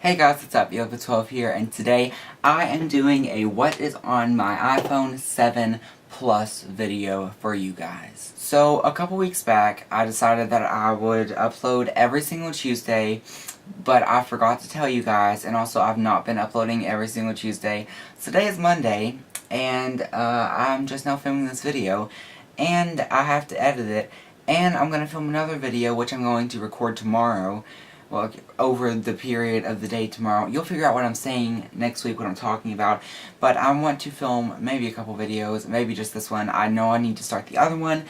Hey guys, what's up? Yoga12 here, and today I am doing a what is on my iPhone 7 Plus video for you guys. So, a couple weeks back, I decided that I would upload every single Tuesday, but I forgot to tell you guys, and also I've not been uploading every single Tuesday. So today is Monday, and I'm just now filming this video, and I have to edit it, and I'm going to film another video, which I'm going to record tomorrow. Well, over the period of the day tomorrow. You'll figure out what I'm saying next week, what I'm talking about. But I want to film maybe a couple videos, maybe just this one. I know I need to start the other one.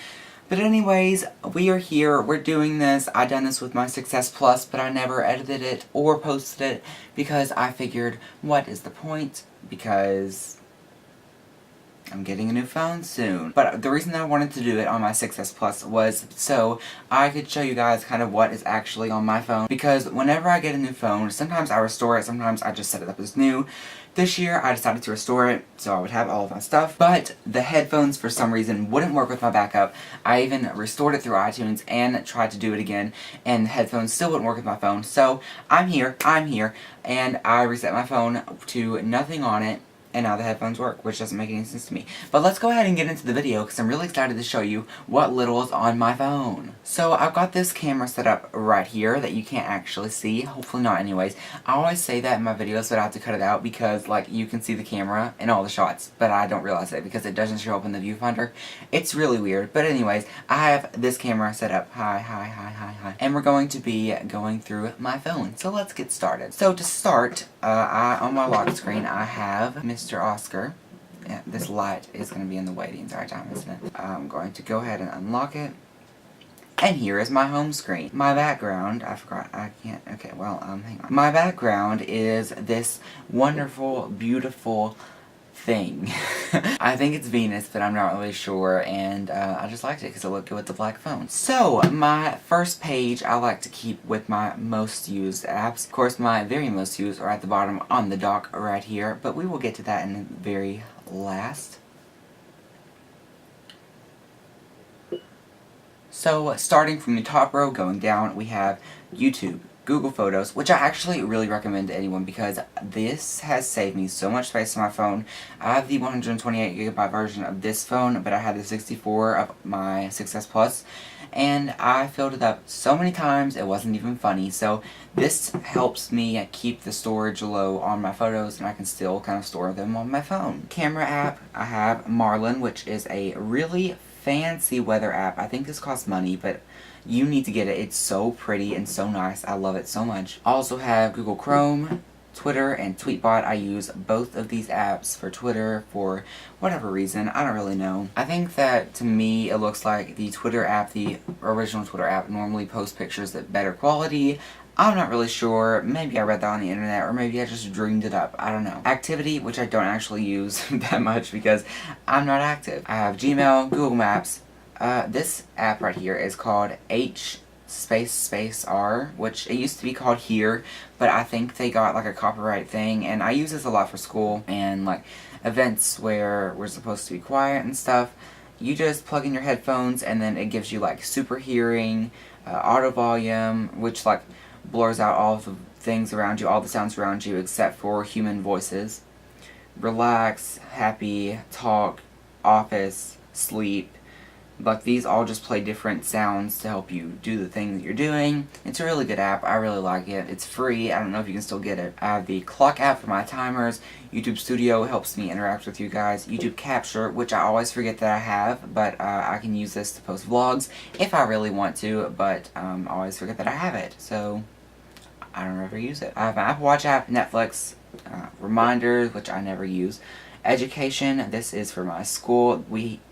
But anyways, we are here, we're doing this. I done this with my Success Plus, but I never edited it or posted it because I figured, what is the point? Because I'm getting a new phone soon. But the reason that I wanted to do it on my Success Plus was so I could show you guys kind of what is actually on my phone. Because whenever I get a new phone, sometimes I restore it, sometimes I just set it up as new. This year, I decided to restore it, so I would have all of my stuff. But the headphones, for some reason, wouldn't work with my backup. I even restored it through iTunes and tried to do it again, and the headphones still wouldn't work with my phone. So, I'm here, and I reset my phone to nothing on it. And now the headphones work, which doesn't make any sense to me. But let's go ahead and get into the video, because I'm really excited to show you what little is on my phone. So I've got this camera set up right here that you can't actually see. Hopefully not anyways. I always say that in my videos, but I have to cut it out because, like, you can see the camera in all the shots. But I don't realize it because it doesn't show up in the viewfinder. It's really weird. But anyways, I have this camera set up. Hi. And we're going to be going through my phone. So let's get started. So to start, on my lock screen, I have Mr. Oscar. Yeah, this light is going to be in the way the entire time, isn't it? I'm going to go ahead and unlock it. And here is my home screen. My background, hang on. My background is this wonderful, beautiful thing. I think it's Venus, but I'm not really sure, and I just liked it because it looked good with the black phone. So, my first page I like to keep with my most used apps. Of course, my very most used are at the bottom on the dock right here, but we will get to that in the very last. So, starting from the top row, going down, we have YouTube, Google Photos, which I actually really recommend to anyone because this has saved me so much space on my phone. I have the 128GB version of this phone, but I had the 64 of my Success Plus, and I filled it up so many times it wasn't even funny. So this helps me keep the storage low on my photos, and I can still kind of store them on my phone. Camera app, I have Marlin, which is a really fancy weather app. I think this costs money, but you need to get it. It's so pretty and so nice. I love it so much. I also have Google Chrome, Twitter, and Tweetbot. I use both of these apps for Twitter for whatever reason. I don't really know. I think that to me it looks like the Twitter app, the original Twitter app, normally posts pictures at better quality. I'm not really sure. Maybe I read that on the internet, or maybe I just dreamed it up. I don't know. Activity, which I don't actually use that much because I'm not active. I have Gmail, Google Maps. This app right here is called H_R, which it used to be called Here, but I think they got like a copyright thing, and I use this a lot for school and like events where we're supposed to be quiet and stuff. You just plug in your headphones and then it gives you like super hearing, auto volume, which like blurs out all the things around you, all the sounds around you except for human voices. Relax, happy, talk, office, sleep. Like, these all just play different sounds to help you do the thing that you're doing. It's a really good app. I really like it. It's free. I don't know if you can still get it. I have the clock app for my timers. YouTube Studio helps me interact with you guys. YouTube Capture, which I always forget that I have, but I can use this to post vlogs if I really want to, but I always forget that I have it, so I don't ever use it. I have my Apple Watch app, Netflix, Reminders, which I never use. Education, this is for my school.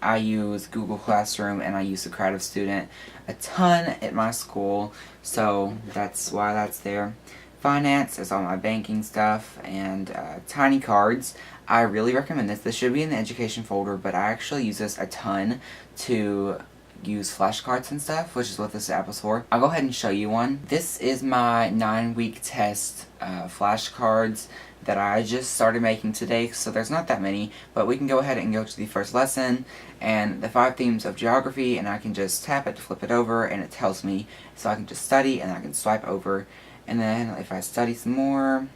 I use Google Classroom and I use the Creative Student a ton at my school, so that's why that's there. Finance is all my banking stuff, and Tiny Cards. I really recommend this. This should be in the education folder, but I actually use this a ton to use flashcards and stuff, which is what this app is for. I'll go ahead and show you one. This is my 9-week test flashcards that I just started making today, so there's not that many, but we can go ahead and go to the first lesson and the 5 themes of geography, and I can just tap it to flip it over and it tells me, so I can just study and I can swipe over And then if I study some more,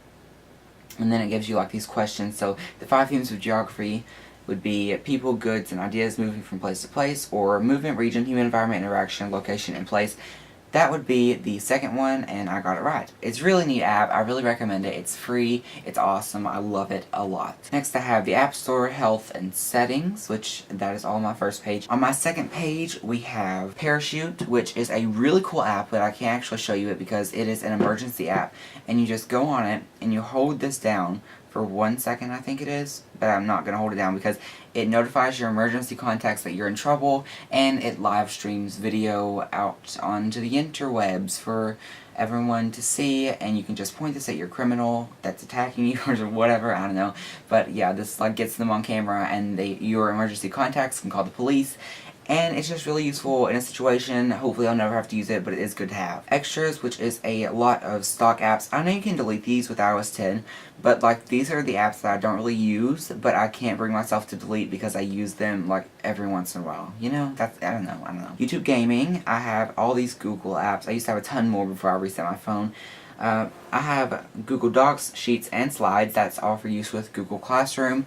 and then it gives you like these questions. So the 5 themes of geography would be people, goods, and ideas moving from place to place, or movement, region, human environment, interaction, location, and place. That would be the second one, and I got it right. It's a really neat app. I really recommend it. It's free. It's awesome. I love it a lot. Next, I have the App Store, Health, and Settings, which that is all on my first page. On my second page, we have Parachute, which is a really cool app, but I can't actually show you it because it is an emergency app. And you just go on it, and you hold this down for 1 second, I think it is, but I'm not going to hold it down because it notifies your emergency contacts that you're in trouble, and it live streams video out onto the interwebs for everyone to see, and you can just point this at your criminal that's attacking you or whatever, I don't know. But yeah, this like gets them on camera, and your emergency contacts can call the police. And it's just really useful in a situation. Hopefully I'll never have to use it, but it is good to have. Extras, which is a lot of stock apps. I know you can delete these with iOS 10, but like these are the apps that I don't really use, but I can't bring myself to delete because I use them like every once in a while. You know, I don't know. YouTube Gaming, I have all these Google apps. I used to have a ton more before I reset my phone. I have Google Docs, Sheets, and Slides. That's all for use with Google Classroom.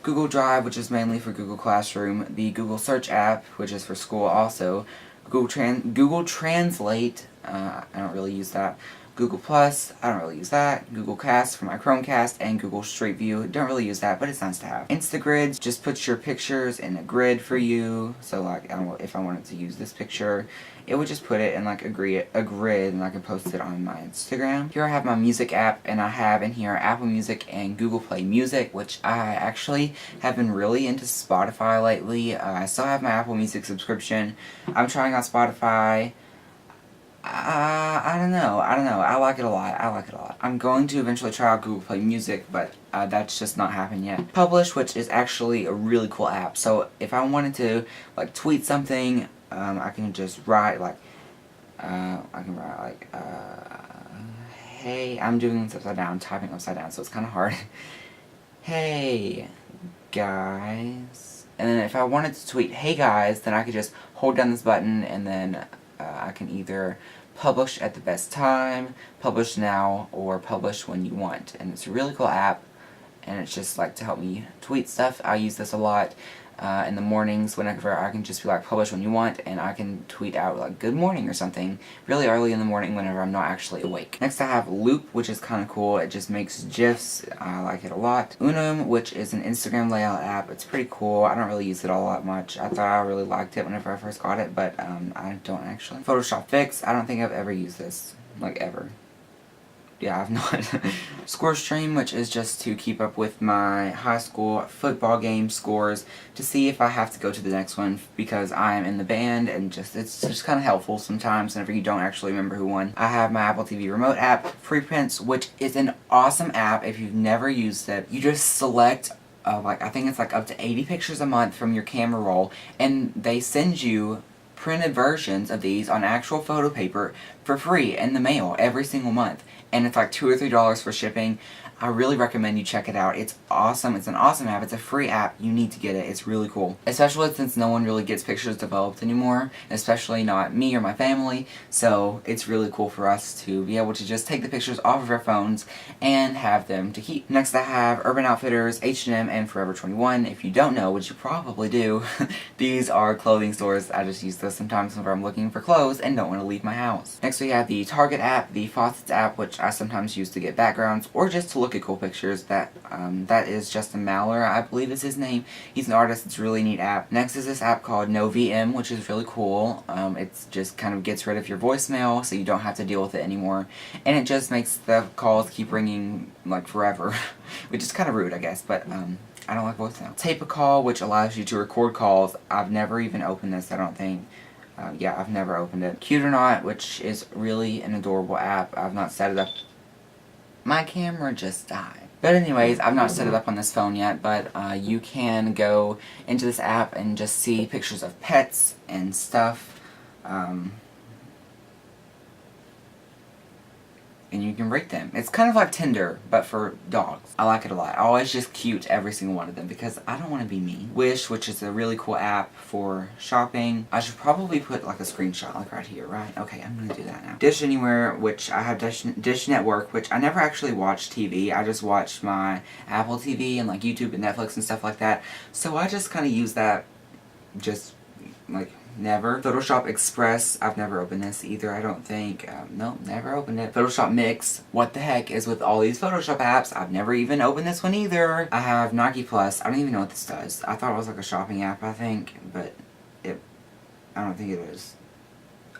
Google Drive, which is mainly for Google Classroom, the Google Search app, which is for school also, Google Translate, I don't really use that, Google Plus, I don't really use that, Google Cast for my Chromecast, and Google Street View, don't really use that, but it's nice to have. Instagrids just puts your pictures in a grid for you, so like, if I wanted to use this picture, it would just put it in like a grid, and I can post it on my Instagram. Here I have my music app, and I have in here Apple Music and Google Play Music, which I actually have been really into Spotify lately. I still have my Apple Music subscription. I'm trying out Spotify. I don't know. I like it a lot. I'm going to eventually try out Google Play Music, but that's just not happened yet. Publish, which is actually a really cool app. So if I wanted to like tweet something, I can just write like, hey, I'm doing this upside down, typing upside down, so it's kind of hard. Hey, guys. And then if I wanted to tweet, hey guys, then I could just hold down this button, and then I can either publish at the best time, publish now, or publish when you want. And it's a really cool app, and it's just like to help me tweet stuff. I use this a lot in the mornings whenever I can just be like, publish when you want, and I can tweet out like good morning or something really early in the morning whenever I'm not actually awake. Next I have Loop, which is kind of cool. It just makes GIFs. I like it a lot. Unum, which is an Instagram layout app. It's pretty cool. I don't really use it all that much. I thought I really liked it whenever I first got it, but I don't actually. Photoshop Fix, I don't think I've ever used this. Like ever. Yeah, I've not. ScoreStream, which is just to keep up with my high school football game scores to see if I have to go to the next one because I am in the band, and it's just kind of helpful sometimes whenever you don't actually remember who won. I have my Apple TV remote app, Freeprints, which is an awesome app if you've never used it. You just select like I think it's like up to 80 pictures a month from your camera roll, and they send you printed versions of these on actual photo paper for free in the mail every single month. And it's like $2 or $3 for shipping. I really recommend you check it out. It's awesome. It's an awesome app. It's a free app. You need to get it. It's really cool. Especially since no one really gets pictures developed anymore. Especially not me or my family. So it's really cool for us to be able to just take the pictures off of our phones and have them to keep. Next I have Urban Outfitters, H&M, and Forever 21. If you don't know, which you probably do, these are clothing stores. I just use those sometimes whenever I'm looking for clothes and don't want to leave my house. Next we have the Target app, the Faucets app, which I sometimes use to get backgrounds or just to look at cool pictures. That is Justin Mallor, I believe is his name. He's an artist. It's a really neat app. Next is this app called NoVM, which is really cool. It just kind of gets rid of your voicemail so you don't have to deal with it anymore, and it just makes the calls keep ringing like forever, which is kind of rude, I guess, but I don't like voicemail. Tape a Call, which allows you to record calls. I've never even opened this, I don't think. Yeah, I've never opened it. Cute or Not, which is really an adorable app. I've not set it up. My camera just died. But anyways, I've not set it up on this phone yet, but you can go into this app and just see pictures of pets and stuff. and you can rate them. It's kind of like Tinder, but for dogs. I like it a lot. I always just cute every single one of them because I don't want to be mean. Wish, which is a really cool app for shopping. I should probably put like a screenshot like right here, right? Okay, I'm gonna do that now. Dish Anywhere, which I have Dish Network, which I never actually watch TV. I just watch my Apple TV and like YouTube and Netflix and stuff like that. So I just kind of use that just like never. Photoshop Express, I've never opened this either, I don't think. No, never opened it. Photoshop Mix, what the heck is with all these Photoshop apps? I've never even opened this one either. I have Nike Plus, I don't even know what this does. I thought it was like a shopping app, I think, but I don't think it is.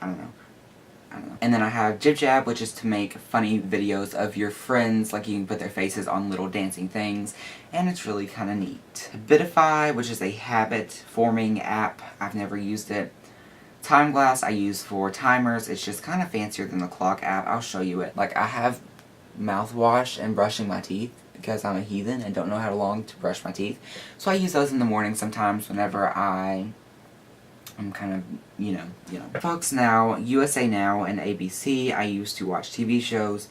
I don't know. And then I have Jib Jab, which is to make funny videos of your friends, like you can put their faces on little dancing things, and it's really kind of neat. Bitify, which is a habit-forming app. I've never used it. Time Glass I use for timers. It's just kind of fancier than the clock app. I'll show you it. Like, I have mouthwash and brushing my teeth because I'm a heathen and don't know how long to brush my teeth. So I use those in the morning sometimes whenever I'm kind of, you know. Fox Now, USA Now, and ABC I use to watch TV shows.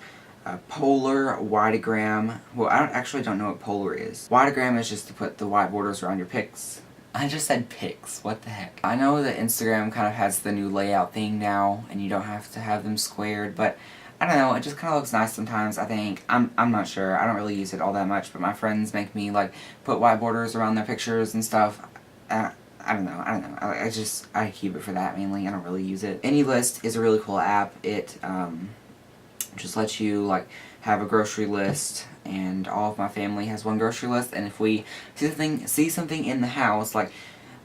Polar, Widegram. Well, I don't know what Polar is. Widegram is just to put the white borders around your pics. I just said pics. What the heck? I know that Instagram kind of has the new layout thing now, and you don't have to have them squared, but I don't know, it just kind of looks nice sometimes, I think. I'm not sure. I don't really use it all that much, but my friends make me, like, put white borders around their pictures and stuff. I don't know. I keep it for that mainly. I don't really use it. AnyList is a really cool app. It just lets you like have a grocery list, and all of my family has one grocery list, and if we see something in the house, like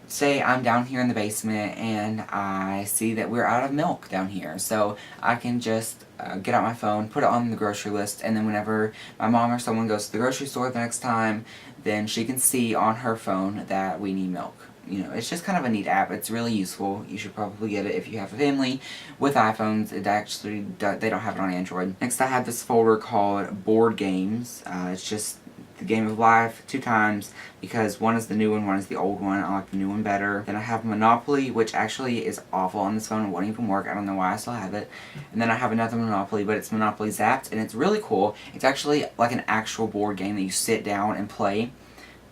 say I'm down here in the basement and I see that we're out of milk down here, so I can just get out my phone, put it on the grocery list, and then whenever my mom or someone goes to the grocery store the next time, then she can see on her phone that we need milk. You know, it's just kind of a neat app. It's really useful. You should probably get it if you have a family with iPhones. It actually, they don't have it on Android. Next I have this folder called Board Games. It's just the Game of Life 2 times because one is the new one is the old one. I like the new one better. Then I have Monopoly, which actually is awful on this phone. It won't even work. I don't know why I still have it. And then I have another Monopoly, but it's Monopoly Zapped, and it's really cool. It's actually like an actual board game that you sit down and play,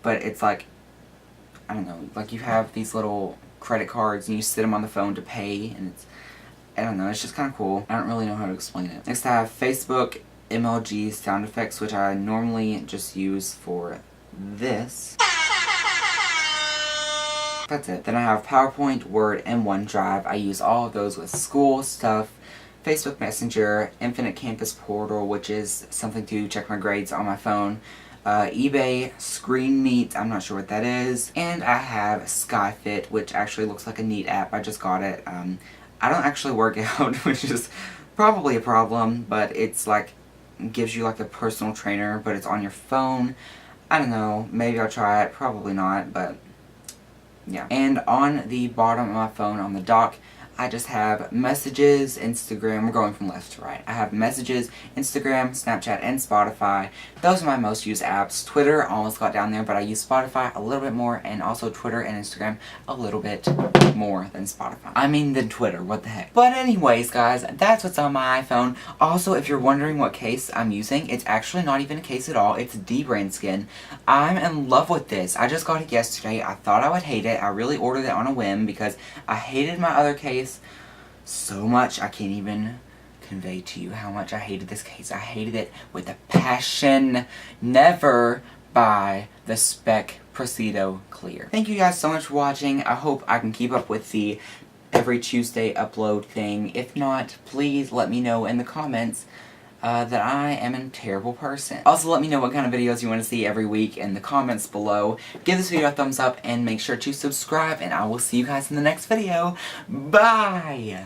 but it's like, I don't know, like you have these little credit cards and you sit them on the phone to pay, and it's, I don't know, it's just kind of cool. I don't really know how to explain it. Next I have Facebook MLG sound effects, which I normally just use for this. That's it. Then I have PowerPoint, Word, and OneDrive. I use all of those with school stuff. Facebook Messenger, Infinite Campus Portal, which is something to check my grades on my phone. eBay, ScreenMeet, I'm not sure what that is, and I have SkyFit, which actually looks like a neat app. I just got it. I don't actually work out, which is probably a problem, but it's like, gives you like a personal trainer, but it's on your phone. I don't know, maybe I'll try it, probably not, but yeah. And on the bottom of my phone, on the dock, I just have Messages, Instagram, we're going from left to right. I have Messages, Instagram, Snapchat, and Spotify. Those are my most used apps. Twitter almost got down there, but I use Spotify a little bit more, and also Twitter and Instagram a little bit more than Spotify. I mean than Twitter, what the heck. But anyways, guys, that's what's on my iPhone. Also, if you're wondering what case I'm using, it's actually not even a case at all. It's D-Brain Skin. I'm in love with this. I just got it yesterday. I thought I would hate it. I really ordered it on a whim because I hated my other case so much I can't even convey to you how much I hated this case. I hated it with a passion. Never buy the Spec Presido Clear. Thank you guys so much for watching. I hope I can keep up with the every Tuesday upload thing. If not, please let me know in the comments that I am a terrible person. Also, let me know what kind of videos you want to see every week in the comments below. Give this video a thumbs up and make sure to subscribe, and I will see you guys in the next video. Bye!